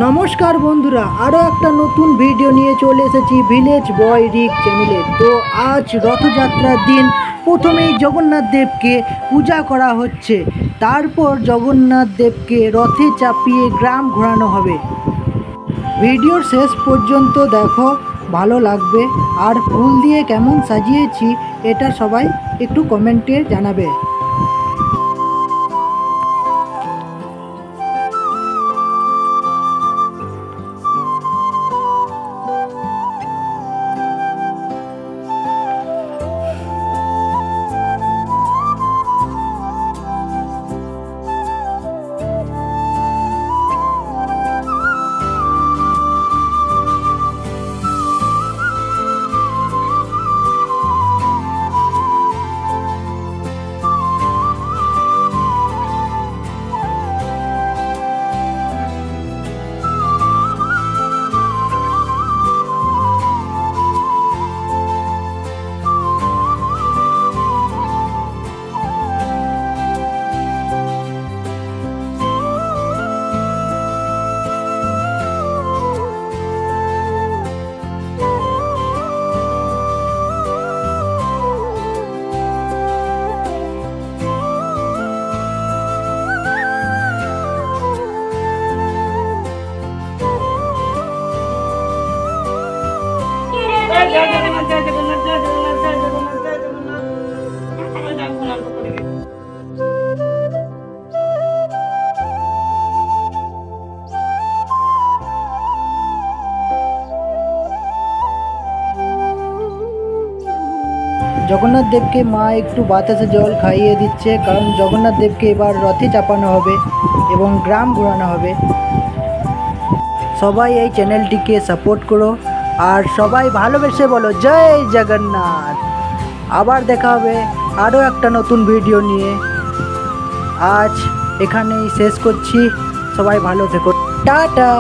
নমস্কার বন্ধুরা, আরও একটা নতুন ভিডিও নিয়ে চলে এসেছি ভিলেজ বয় রিক চ্যানেলে। তো আজ রথযাত্রার দিন প্রথমেই জগন্নাথ দেবকে পূজা করা হচ্ছে, তারপর জগন্নাথ দেবকে রথে চাপিয়ে গ্রাম ঘোরানো হবে। ভিডিওর শেষ পর্যন্ত দেখো, ভালো লাগবে। আর ফুল দিয়ে কেমন সাজিয়েছি এটা সবাই একটু কমেন্টে জানাবে। জগন্নাথ দেবকে মা একটু বাতাসে জল খাইয়ে দিচ্ছে, কারণ জগন্নাথ দেবকে এবার রথে চাপানো হবে এবং গ্রাম ঘোরানো হবে। সবাই এই চ্যানেলটিকে সাপোর্ট করো আর সবাই ভালোবেসে বলো জয় জগন্নাথ। আবার দেখা হবে আরও একটা নতুন ভিডিও নিয়ে। আজ এখানেই শেষ করছি, সবাই ভালো থেকো, টাটা।